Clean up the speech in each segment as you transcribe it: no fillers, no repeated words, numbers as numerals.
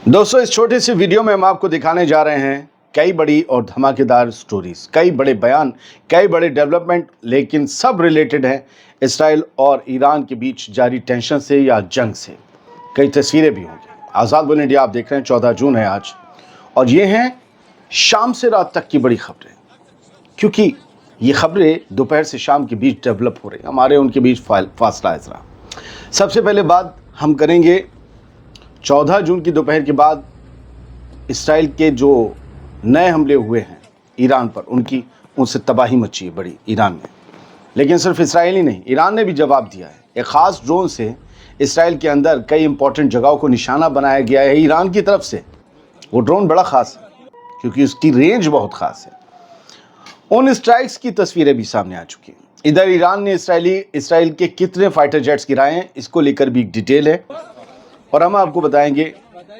दोस्तों, इस छोटे से वीडियो में हम आपको दिखाने जा रहे हैं कई बड़ी और धमाकेदार स्टोरीज, कई बड़े बयान, कई बड़े डेवलपमेंट, लेकिन सब रिलेटेड हैं इसराइल और ईरान के बीच जारी टेंशन से या जंग से। कई तस्वीरें भी होंगी। आज़ाद बोल इंडिया आप देख रहे हैं। 14 जून है आज, और ये हैं शाम से रात तक की बड़ी खबरें, क्योंकि ये खबरें दोपहर से शाम के बीच डेवलप हो रही, हमारे उनके बीच फासला है ज़रा। सबसे पहले बात हम करेंगे 14 जून की दोपहर के बाद इसराइल के जो नए हमले हुए हैं ईरान पर, उनसे तबाही मची है बड़ी ईरान में। लेकिन सिर्फ इसराइल ही नहीं, ईरान ने भी जवाब दिया है। एक ख़ास ड्रोन से इसराइल के अंदर कई इंपॉर्टेंट जगहों को निशाना बनाया गया है ईरान की तरफ से। वो ड्रोन बड़ा ख़ास है क्योंकि उसकी रेंज बहुत ख़ास है। उन स्ट्राइक्स की तस्वीरें भी सामने आ चुकी हैं। इधर ईरान ने इसराइल के कितने फाइटर जेट्स गिराए हैं, इसको लेकर भी एक डिटेल है, और हम आपको बताएंगे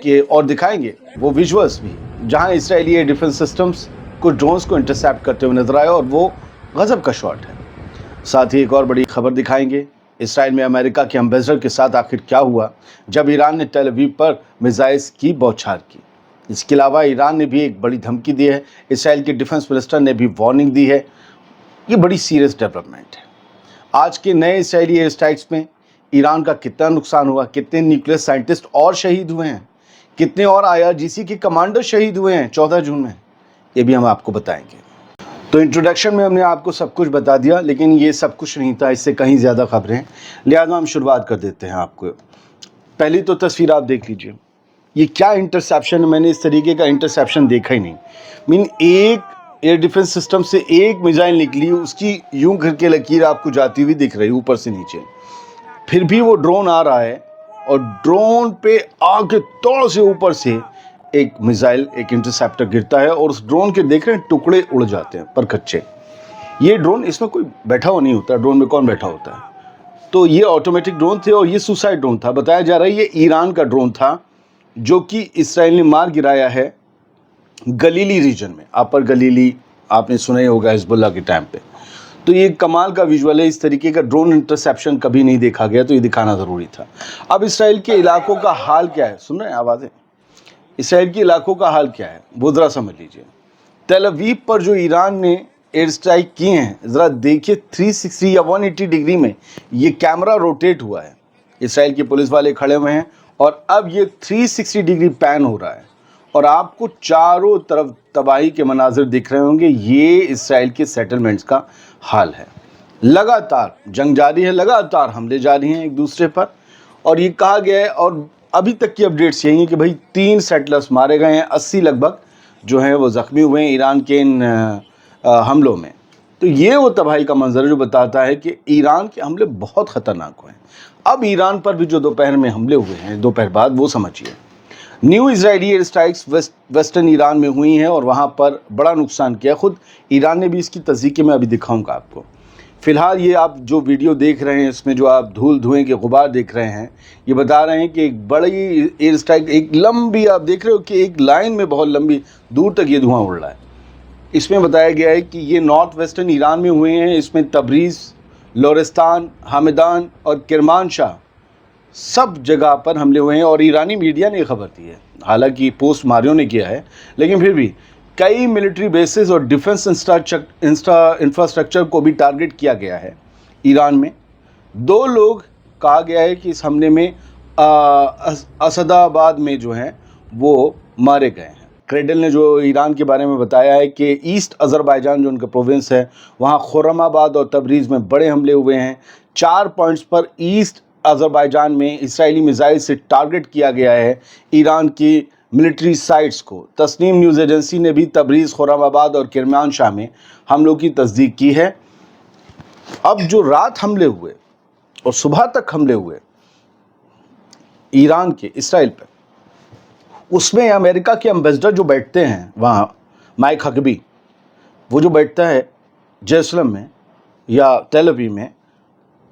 कि और दिखाएंगे वो विजुअल्स भी जहां इसराइली एयर डिफेंस सिस्टम्स कुछ ड्रोन्स को इंटरसेप्ट करते हुए नजर आए, और वो गजब का शॉट है। साथ ही एक और बड़ी खबर दिखाएंगे, इसराइल में अमेरिका के एम्बेसडर के साथ आखिर क्या हुआ जब ईरान ने टेल अवीव पर मिसाइल्स की बौछार की। इसके अलावा ईरान ने भी एक बड़ी धमकी दी है, इसराइल के डिफेंस मिनिस्टर ने भी वार्निंग दी है। ये बड़ी सीरियस डेवलपमेंट है। आज के नए इसराइली एयर स्ट्राइक्स में ईरान का कितना नुकसान हुआ, कितने न्यूक्लियर साइंटिस्ट और शहीद हुए हैं, कितने और IRGC के कमांडर शहीद हुए हैं 14 जून में, ये भी हम आपको बताएंगे। तो इंट्रोडक्शन में हमने आपको सब कुछ बता दिया, लेकिन ये सब कुछ नहीं था, इससे कहीं ज़्यादा खबरें हैं, लिहाजा हम शुरुआत कर देते हैं। आपको पहली तो तस्वीर आप देख लीजिए। ये क्या इंटरसेप्शन है, मैंने इस तरीके का इंटरसेप्शन देखा ही नहीं। एक एयर डिफेंस सिस्टम से एक मिसाइल निकली, उसकी यूं करके लकीर आपको जाती हुई दिख रही ऊपर से नीचे, फिर भी वो ड्रोन आ रहा है और ड्रोन पे आगे तोड़ से ऊपर से एक मिसाइल, एक इंटरसेप्टर गिरता है, और उस ड्रोन के देख रहे हैं टुकड़े उड़ जाते हैं पर कच्चे। ये ड्रोन, इसमें कोई बैठा हुआ नहीं होता, ड्रोन में कौन बैठा होता है। तो ये ऑटोमेटिक ड्रोन थे और ये सुसाइड ड्रोन था। बताया जा रहा है ये ईरान का ड्रोन था जो कि इसराइल ने मार गिराया है गलीली रीजन में। अपर गलीली आपने सुना ही होगा हिजबुल्लाह के टाइम पे। तो ये कमाल का विजुअल है, इस तरीके का ड्रोन इंटरसेप्शन कभी नहीं देखा गया, तो ये दिखाना ज़रूरी था। अब इसराइल के इलाकों का हाल क्या है, सुन रहे हैं आवाज़ें? इसराइल के इलाकों का हाल क्या है वो ज़रा समझ लीजिए। तेल अवीव पर जो ईरान ने एयर स्ट्राइक किए हैं, ज़रा देखिए 360 या 180 डिग्री में ये कैमरा रोटेट हुआ है। इसराइल के पुलिस वाले खड़े हुए हैं और अब ये 360 डिग्री पैन हो रहा है, और आपको चारों तरफ तबाही के मनाजिर दिख रहे होंगे। ये इसराइल के सेटलमेंट्स का हाल है। लगातार जंग जारी है, लगातार हमले जारी हैं एक दूसरे पर, और ये कहा गया है, और अभी तक की अपडेट्स यही है कि भाई 3 सेटलर्स मारे गए हैं, 80 लगभग जो हैं वो ज़ख्मी हुए हैं ईरान के इन हमलों में। तो ये वो तबाही का मंजर जो बताता है कि ईरान के हमले बहुत ख़तरनाक हुए हैं। अब ईरान पर भी जो दोपहर में हमले हुए हैं, दोपहर बाद, वो समझिए। New Israeli air strikes western Iran में हुई हैं और वहाँ पर बड़ा नुकसान किया। खुद ईरान ने भी इसकी तस्दीक मैं अभी दिखाऊंगा आपको। फ़िलहाल ये आप जो वीडियो देख रहे हैं, इसमें जो आप धूल धुएं के गुबार देख रहे हैं, ये बता रहे हैं कि एक बड़ी एयर स्ट्राइक, एक लंबी, आप देख रहे हो कि एक लाइन में बहुत लंबी दूर तक ये धुआं उड़ रहा है। इसमें बताया गया है कि ये नॉर्थ वेस्टर्न ईरान में हुए हैं। इसमें तबरीज़, लोरिस्तान, हमदान और किरमानशाह, सब जगह पर हमले हुए हैं, और ईरानी मीडिया ने खबर दी है। हालांकि पोस्ट मारियो ने किया है, लेकिन फिर भी कई मिलिट्री बेसिस और डिफेंस इंफ्रास्ट्रक्चर को भी टारगेट किया गया है ईरान में। 2 लोग कहा गया है कि इस हमले में असदाबाद में जो हैं वो मारे गए हैं। क्रेडल ने जो ईरान के बारे में बताया है कि ईस्ट अज़रबैजान जो उनका प्रोविंस है, वहाँ खुर्रमाबाद और तबरीज़ में बड़े हमले हुए हैं। 4 पॉइंट्स पर ईस्ट अज़रबैजान में इसराइली मिसाइल से टारगेट किया गया है ईरान की मिलिट्री साइट्स को। तस्नीम न्यूज़ एजेंसी ने भी तबरीज़, खुर्रमाबाद और किरमानशाह में हमलों की तस्दीक की है। अब जो रात हमले हुए और सुबह तक हमले हुए ईरान के इसराइल पर, उसमें अमेरिका के एम्बेसडर जो बैठते हैं वहाँ, माइक हकबी, वो जो बैठता है जेरूसलम में या तेल अवीव में,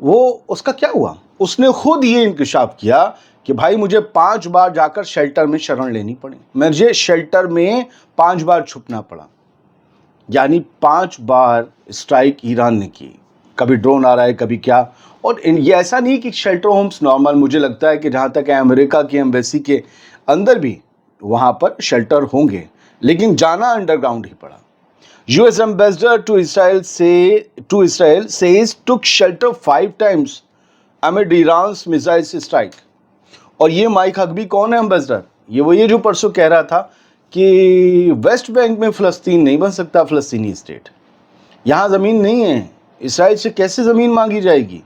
वो उसका क्या हुआ? उसने खुद ये इंकशाफ किया कि भाई मुझे 5 बार जाकर शेल्टर में शरण लेनी पड़ी, मुझे शेल्टर में 5 बार छुपना पड़ा। यानी 5 बार स्ट्राइक ईरान ने की। कभी ड्रोन आ रहा है, कभी क्या। और ये ऐसा नहीं कि शेल्टर होम्स नॉर्मल, मुझे लगता है कि जहाँ तक है अमेरिका की एम्बेसी के अंदर भी वहाँ पर शेल्टर होंगे, लेकिन जाना अंडरग्राउंड ही पड़ा। US ambassador to Israel says took shelter 5 times amid Iran's missile strike. और ये माइक हकबी कौन है एम्बेसडर? ये जो परसों कह रहा था कि वेस्ट बैंक में फ़लस्तीन नहीं बन सकता फ़लस्तीनी स्टेट, यहाँ ज़मीन नहीं है, इसराइल से कैसे ज़मीन मांगी जाएगी?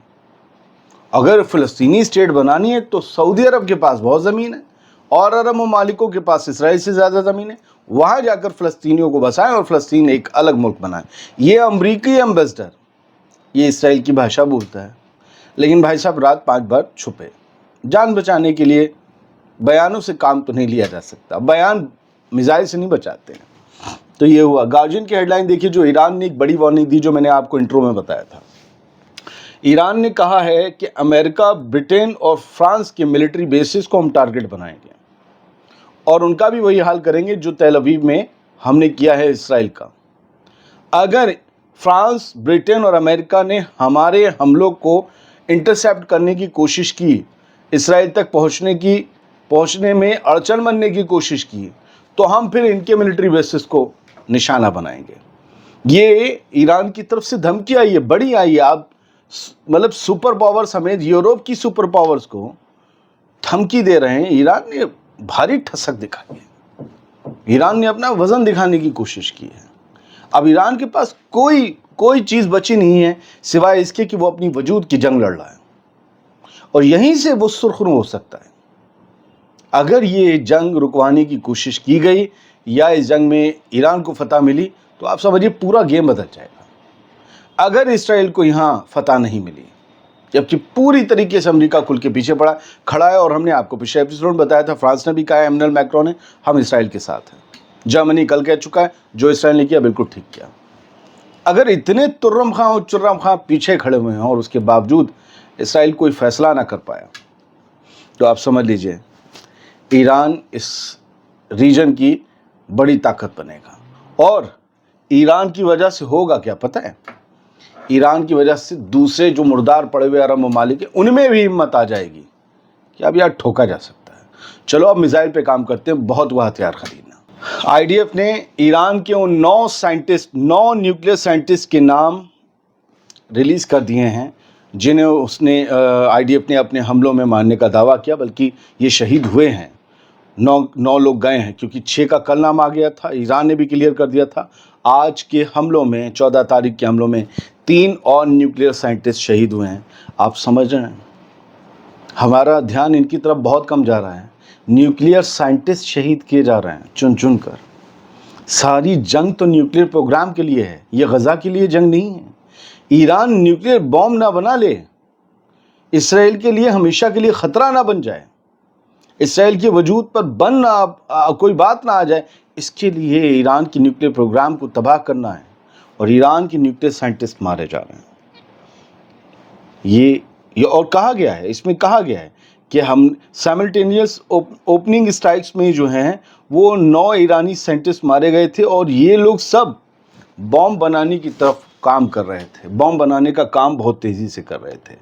अगर फ़लस्तीनी स्टेट बनानी है तो सऊदी अरब के पास बहुत ज़मीन है और अरब ममालिकों के पास इसराइल से ज़्यादा ज़मीन है, वहाँ जाकर फ़लस्तीनियों को बसाएं और फ़लस्तीन एक अलग मुल्क बनाएं। ये अमरीकी एम्बेसडर ये इसराइल की भाषा बोलता है, लेकिन भाई साहब रात 5 बार छुपे। जान बचाने के लिए बयानों से काम तो नहीं लिया जा सकता, बयान मिसाइल से नहीं बचाते हैं। तो ये हुआ। गार्जियन की हेडलाइन देखिए, जो ईरान ने एक बड़ी वार्निंग दी, जो मैंने आपको इंट्रो में बताया था। ईरान ने कहा है कि अमेरिका, ब्रिटेन और फ्रांस के मिलिट्री बेसिस को हम टारगेट बनाएंगे और उनका भी वही हाल करेंगे जो तेल अवीव में हमने किया है इसराइल का। अगर फ्रांस, ब्रिटेन और अमेरिका ने हमारे हमलों को इंटरसेप्ट करने की कोशिश की, इसराइल तक पहुंचने में अड़चन बनने की कोशिश की, तो हम फिर इनके मिलिट्री बेसिस को निशाना बनाएंगे। ये ईरान की तरफ से धमकी आई है, बड़ी आई है। आप मतलब सुपर पावर समेत यूरोप की सुपर पावर्स को धमकी दे रहे हैं। ईरान ने भारी ठसक दिखाई है, ईरान ने अपना वजन दिखाने की कोशिश की है। अब ईरान के पास कोई चीज़ बची नहीं है सिवाय इसके कि वो अपनी वजूद की जंग लड़ रहा है, और यहीं से वो सुर्खरू हो सकता है। अगर ये जंग रुकवाने की कोशिश की गई या इस जंग में ईरान को फतह मिली, तो आप समझिए पूरा गेम बदल जाएगा। अगर इसराइल को यहाँ फतह नहीं मिली, जबकि पूरी तरीके से अमेरिका खुल के पीछे खड़ा है, और हमने आपको पिछले एपिसोड में बताया था, फ्रांस ने भी कहा है, एमैनुअल मैक्रोन ने, हम इसराइल के साथ हैं। जर्मनी कल कह चुका है, जो इसराइल ने किया बिल्कुल ठीक किया। अगर इतने तुर्रम खां और चुर्रम खां पीछे खड़े हुए हैं और उसके बावजूद इसराइल कोई फैसला ना कर पाया, तो आप समझ लीजिए ईरान इस रीजन की बड़ी ताकत बनेगा। और ईरान की वजह से होगा क्या पता है? ईरान की वजह से दूसरे जो मुर्दार पड़े हुए अरब ममालिक हैं, उनमें भी हिम्मत आ जाएगी कि अब यार ठोका जा सकता है। चलो अब मिसाइल पे काम करते हैं, बहुत हुआ हथियार खरीदना। आईडीएफ ने ईरान के उन 9 न्यूक्लियर साइंटिस्ट के नाम रिलीज़ कर दिए हैं जिन्हें उसने आईडीएफ ने अपने हमलों में मारने का दावा किया, बल्कि ये शहीद हुए हैं। 9 लोग गए हैं, क्योंकि 6 का कल नाम आ गया था, ईरान ने भी क्लियर कर दिया था। आज के हमलों में, 14 तारीख के हमलों में 3 और न्यूक्लियर साइंटिस्ट शहीद हुए हैं। आप समझ रहे हैं, हमारा ध्यान इनकी तरफ बहुत कम जा रहा है। न्यूक्लियर साइंटिस्ट शहीद किए जा रहे हैं चुन चुन कर। सारी जंग तो न्यूक्लियर प्रोग्राम के लिए है, ये गज़ा के लिए जंग नहीं है। ईरान न्यूक्लियर बॉम्ब ना बना ले, इसराइल के लिए हमेशा के लिए ख़तरा ना बन जाए, इसराइल के वजूद पर कोई बात ना आ जाए, इसके लिए ईरान की न्यूक्लियर प्रोग्राम को तबाह करना है, और ईरान के न्यूक्लियर साइंटिस्ट मारे जा रहे हैं। ये और कहा गया है, इसमें कहा गया है कि हम साइमल्टेनियस ओपनिंग स्ट्राइक्स में जो हैं वो 9 ईरानी साइंटिस्ट मारे गए थे, और ये लोग सब बॉम्ब बनाने की तरफ काम कर रहे थे, बॉम्ब बनाने का काम बहुत तेज़ी से कर रहे थे।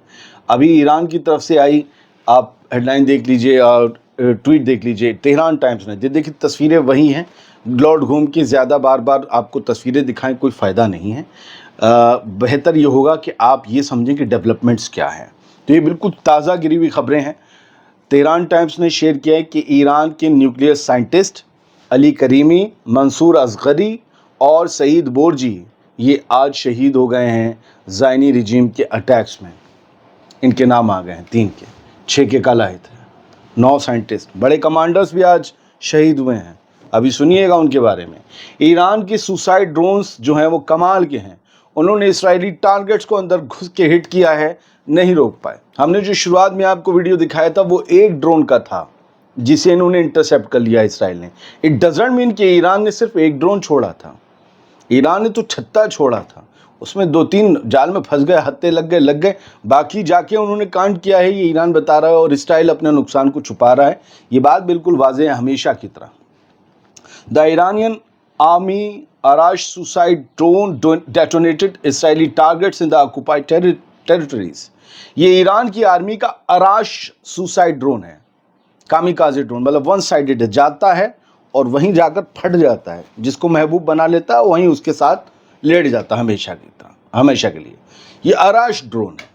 अभी ईरान की तरफ से आई, आप हेडलाइन देख लीजिए और ट्वीट देख लीजिए, तेहरान टाइम्स ने, देखिए तस्वीरें वही हैं। लौट घूम के ज़्यादा बार आपको तस्वीरें दिखाएं कोई फ़ायदा नहीं है। बेहतर ये होगा कि आप ये समझें कि डेवलपमेंट्स क्या हैं। तो ये बिल्कुल ताज़ा गिरी हुई खबरें हैं। तेहरान टाइम्स ने शेयर किया है कि ईरान के nuclear scientist Ali Karimi, Mansoor Asghari और सईद बोरजी ये आज शहीद हो गए हैं ज़ायनी रिजीम के अटैक्स में। इनके नाम आ गए हैं 3 के, 6 के कल आए थे। 9 साइंटिस्ट, बड़े कमांडर्स भी आज शहीद हुए हैं, अभी सुनिएगा उनके बारे में। ईरान के सुसाइड ड्रोन्स जो हैं वो कमाल के हैं, उन्होंने इसराइली टारगेट्स को अंदर घुस के हिट किया है, नहीं रोक पाए। हमने जो शुरुआत में आपको वीडियो दिखाया था वो एक ड्रोन का था जिसे इन्होंने इंटरसेप्ट कर लिया इसराइल ने। इट डजंट मीन कि ईरान ने सिर्फ एक ड्रोन छोड़ा था, ईरान ने तो 36 छोड़ा था, उसमें 2-3 जाल में फंस गए, हत्थे लग गए, बाकी जाके उन्होंने कांड किया है, ये ईरान बता रहा है, और इसराइल अपने नुकसान को छुपा रहा है। ये बात बिल्कुल वाज़ेह है हमेशा की तरह। The Iranian army Arash suicide drone detonated Israeli targets in the occupied territories. ये ईरान की आर्मी का अराश सुसाइड ड्रोन है, कामिकाज़े ड्रोन मतलब वन साइडेड है, जाता है और वहीं जाकर फट जाता है, जिसको महबूब बना लेता है वहीं उसके साथ लेट जाता है हमेशा की तरह, हमेशा के लिए। ये आराश ड्रोन है,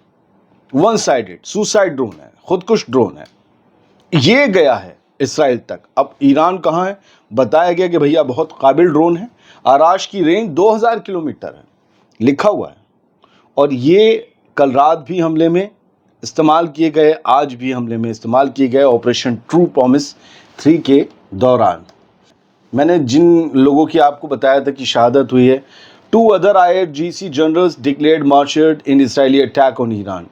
वन साइडेड सुसाइड ड्रोन है, खुदकुश ड्रोन है। ये गया है इसराइल तक। अब ईरान कहाँ है? बताया गया कि भैया बहुत काबिल ड्रोन है, आराश की रेंज 2000 किलोमीटर है, लिखा हुआ है। और ये कल रात भी हमले में इस्तेमाल किए गए, आज भी हमले में इस्तेमाल किए गए ऑपरेशन ट्रू प्रॉमिस 3 के दौरान। मैंने जिन लोगों की आपको बताया था कि शहादत हुई है, 2 other IRGC generals declared martyred in Israeli attack on Iran.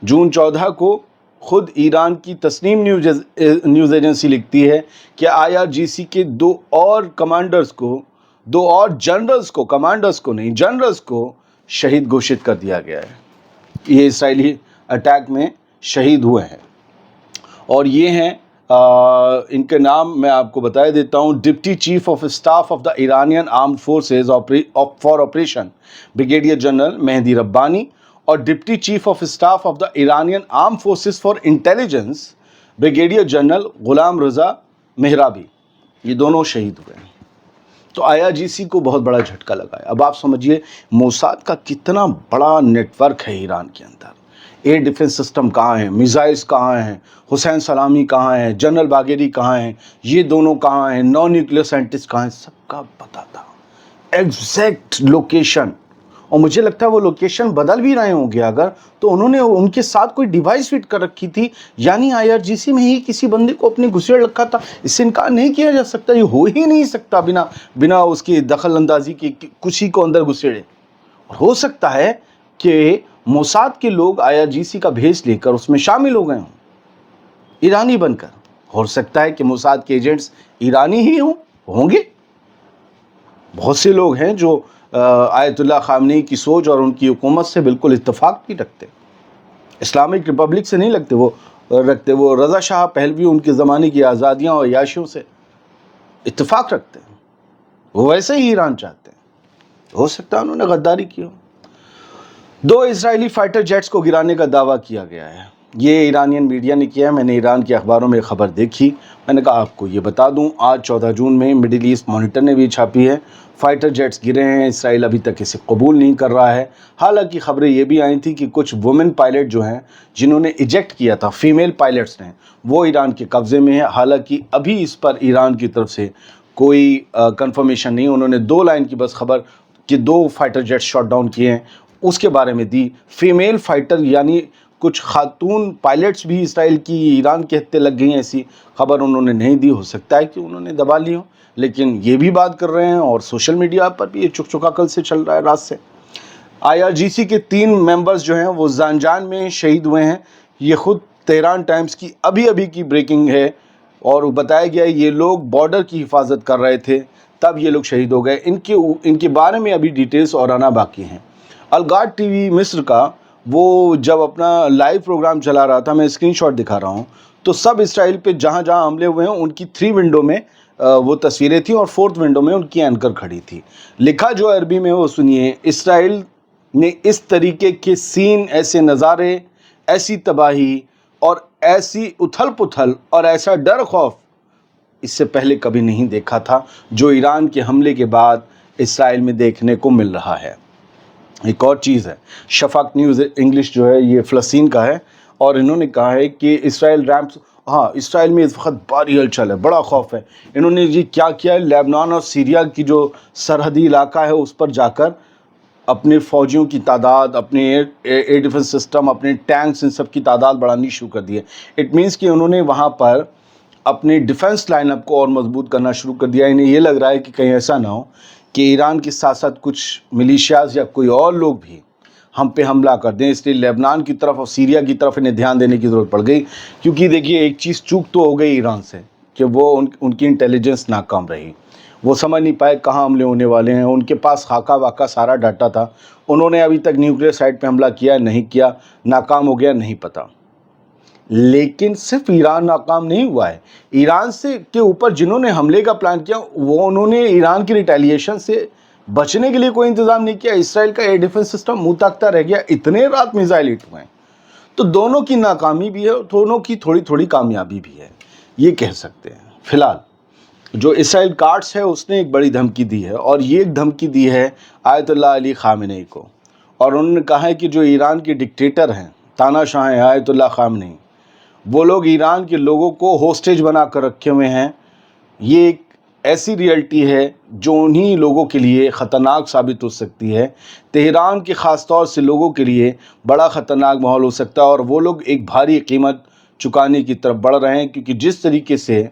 June 14 को खुद ईरान की तस्नीम न्यूज़ एजेंसी लिखती है कि IRGC के 2 और कमांडर्स को, 2 और जनरल्स को, कमांडर्स को नहीं जनरल्स को शहीद घोषित कर दिया गया है। ये इसराइली अटैक में शहीद हुए हैं। और ये हैं इनके नाम मैं आपको बता देता हूँ। Deputy chief of staff of the Iranian armed forces for operation brigadier general Mehdi Rabbani और deputy chief of staff of the Iranian arm forces for intelligence brigadier general Gholam Reza Mehrabi, ये दोनों शहीद हुए हैं। तो IRGC को बहुत बड़ा झटका लगा है। अब आप समझिए मोसाद का कितना बड़ा नेटवर्क है ईरान के अंदर। एयर डिफेंस सिस्टम कहाँ है, मिसाइल्स कहाँ हैं, हुसैन सलामी कहाँ है, जनरल बागेरी कहाँ हैं, ये दोनों कहाँ हैं, नॉन न्यूक्लियर साइंटिस्ट कहाँ हैं, सबका पता था एग्जैक्ट लोकेशन। और मुझे लगता है वो लोकेशन बदल भी रहे होंगे अगर, तो उन्होंने उनके साथ कोई डिवाइस फिट कर रखी थी, यानी IRGC में ही किसी बंदे को अपने घुसेड़ रखा था। इससे इनकार नहीं किया जा सकता, ये हो ही नहीं सकता बिना उसकी दखल अंदाजी की कुछ ही को अंदर घुसेड़े। हो सकता है कि मोसाद के लोग IRGC का भेष लेकर उसमें शामिल हो गए हों, ईरानी बनकर। हो सकता है कि मोसाद के एजेंट्स ईरानी ही होंगे। बहुत से लोग हैं जो आयतुल्लाह खामनी की सोच और उनकी हुकूमत से बिल्कुल इत्तेफाक नहीं रखते, इस्लामिक रिपब्लिक से नहीं लगते वो रज़ा शाह पहलवी उनके ज़माने की आज़ादियाँ और याशियों से इत्तेफाक रखते हैं। वो वैसे ही ईरान चाहते हैं। हो सकता है उन्होंने गद्दारी की हो। 2 इजरायली फाइटर जेट्स को गिराने का दावा किया गया है। ये ईरानियन मीडिया ने किया है। मैंने ईरान के अखबारों में खबर देखी, मैंने कहा आपको ये बता दूं। आज 14 जून में मिडिल ईस्ट मॉनिटर ने भी छापी है, फाइटर जेट्स गिरे हैं, इसराइल अभी तक इसे कबूल नहीं कर रहा है। हालांकि खबरें ये भी आई थी कि कुछ वुमेन पायलट जो हैं जिन्होंने इजेक्ट किया था, फीमेल पायलट्स ने, वो ईरान के कब्ज़े में है। हालांकि अभी इस पर ईरान की तरफ से कोई कंफर्मेशन नहीं। उन्होंने 2 लाइन की बस खबर कि 2 फाइटर जेट्स शॉट डाउन किए हैं उसके बारे में दी। फीमेल फाइटर यानी कुछ खातून पायलट्स भी इसराइल की ईरान के हत्थे लग गई हैं, ऐसी खबर उन्होंने नहीं दी। हो सकता है कि उन्होंने दबा ली हो, लेकिन ये भी बात कर रहे हैं और सोशल मीडिया पर भी ये चुकचुका कल से चल रहा है, रात से। IRGC के 3 मेंबर्स जो हैं वो ज़ांजान में शहीद हुए हैं। ये खुद तेहरान टाइम्स की अभी की ब्रेकिंग है और बताया गया है ये लोग बॉर्डर की हिफाजत कर रहे थे, तब ये लोग शहीद हो गए। इनके बारे में अभी डिटेल्स और आना बाकी हैं। अलगाट TV मिस्र का वो जब अपना लाइव प्रोग्राम चला रहा था, मैं स्क्रीनशॉट दिखा रहा हूँ, तो सब इसराइल पे जहाँ हमले हुए हैं उनकी 3 विंडो में वो तस्वीरें थी और 4th विंडो में उनकी एंकर खड़ी थी। लिखा जो अरबी में वो सुनिए। इसराइल ने इस तरीके के सीन, ऐसे नज़ारे, ऐसी तबाही और ऐसी उथल पुथल और ऐसा डर खौफ इससे पहले कभी नहीं देखा था, जो ईरान के हमले के बाद इसराइल में देखने को मिल रहा है। एक और चीज़ है, शफाक न्यूज़ इंग्लिश जो है ये फ़लस्तीन का है और इन्होंने कहा है कि इसराइल रैम्प्स, हाँ इसराइल में इस वक्त भारी हलचल है, बड़ा खौफ है। इन्होंने ये क्या किया है, लेबनान और सीरिया की जो सरहदी इलाका है उस पर जाकर अपने फ़ौजियों की तादाद, अपने एयर डिफेंस सिस्टम, अपने टैंक्स, इन सब की तादाद बढ़ानी शुरू कर दी है। इट मीन्स कि उन्होंने वहाँ पर अपने डिफेंस लाइनअप को और मजबूत करना शुरू कर दिया। इन्हें ये लग रहा है कि कहीं ऐसा ना हो कि ईरान के साथ साथ कुछ मिलिशियाज या कोई और लोग भी हम पे हमला कर दें, इसलिए लेबनान की तरफ और सीरिया की तरफ इन्हें ध्यान देने की ज़रूरत पड़ गई। क्योंकि देखिए एक चीज़ चूक तो हो गई ईरान से कि वो उनकी इंटेलिजेंस नाकाम रही। वो समझ नहीं पाए कहाँ हमले होने वाले हैं। उनके पास खाका वाका सारा डाटा था। उन्होंने अभी तक न्यूक्लियर साइट पे हमला किया नहीं किया, नाकाम हो गया नहीं पता। लेकिन सिर्फ ईरान नाकाम नहीं हुआ है। ईरान से के ऊपर जिन्होंने हमले का प्लान किया वो उन्होंने ईरान की रिटेलिएशन से बचने के लिए कोई इंतज़ाम नहीं किया। इसराइल का एयर डिफेंस सिस्टम मुँह ताकता रह गया, इतने रात मिसाइल हिट हुए हैं। तो दोनों की नाकामी भी है और दोनों की थोड़ी थोड़ी कामयाबी भी है। یہ کہہ سکتے ہیں۔ فی الحال جو اسرائیل کارٹس ہے اس نے ایک بڑی دھمکی دی ہے، اور یہ ایک دھمکی دی ہے آیت اللہ علی خامنئی کو، اور انہوں نے کہا ہے کہ جو ایران کے ڈکٹیٹر ہیں، تاناشاہ ہیں آیت اللہ خامنئی، وہ لوگ ایران کے لوگوں کو ہوسٹیج بنا کر رکھے ہوئے ہیں۔ یہ ایک ایسی ریئلٹی ہے جو انہی لوگوں کے لیے خطرناک ثابت ہو سکتی ہے۔ تہران کے خاص طور سے لوگوں کے لیے بڑا خطرناک ماحول ہو سکتا ہے، اور وہ لوگ ایک بھاری قیمت چکانے کی طرف بڑھ رہے ہیں، کیونکہ جس طریقے سے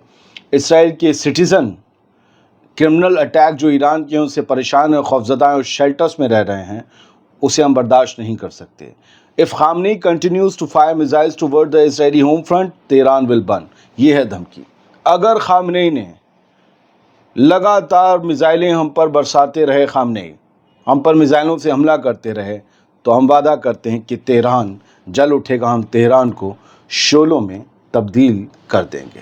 اسرائیل کے سٹیزن کرمنل اٹیک جو ایران کے ان سے پریشان ہیں، خوفزدہ ہیں اور شیلٹرز میں رہ رہے ہیں، اسے ہم برداشت نہیں کر سکتے۔ If Khamenei continues to fire missiles toward the Israeli home front, Tehran will burn. یہ ہے دھمکی۔ اگر خامنئی نے لگاتار میزائلیں ہم پر برساتے رہے، خامنئی ہم پر میزائلوں سے حملہ کرتے رہے، تو ہم وعدہ کرتے ہیں کہ تہران جل اٹھے گا، ہم تہران کو شعلوں میں تبدیل کر دیں گے۔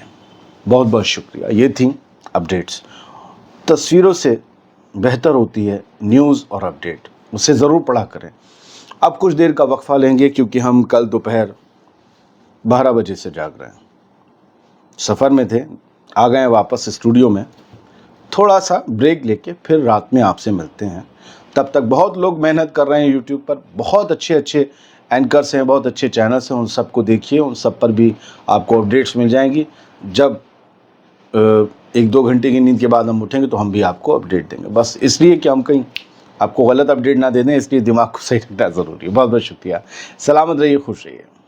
بہت بہت شکریہ۔ یہ تھیں اپڈیٹس۔ تصویروں سے بہتر ہوتی ہے نیوز اور اپڈیٹ، اسے ضرور پڑھا کریں۔ اب کچھ دیر کا وقفہ لیں گے، کیونکہ ہم کل دوپہر 12 بجے سے جاگ رہے ہیں، سفر میں تھے، آ گئے واپس اسٹوڈیو میں، تھوڑا سا بریک لے کے پھر رات میں آپ سے ملتے ہیں۔ تب تک بہت لوگ محنت کر رہے ہیں یوٹیوب پر، بہت اچھے اچھے اینکرس ہیں، بہت اچھے چینلس ہیں، ان سب کو دیکھیے، ان سب پر بھی آپ کو اپڈیٹس مل جائیں گی۔ جب 1-2 گھنٹے کی نیند کے بعد ہم اٹھیں گے تو ہم بھی آپ کو اپڈیٹ دیں گے، بس اس لیے کہ ہم کہیں آپ کو غلط اپڈیٹ نہ دے دیں، اس لیے دماغ کو صحیح رکھنا ضروری ہے۔ بہت بہت شکریہ۔ سلامت رہیے، خوش رہیے۔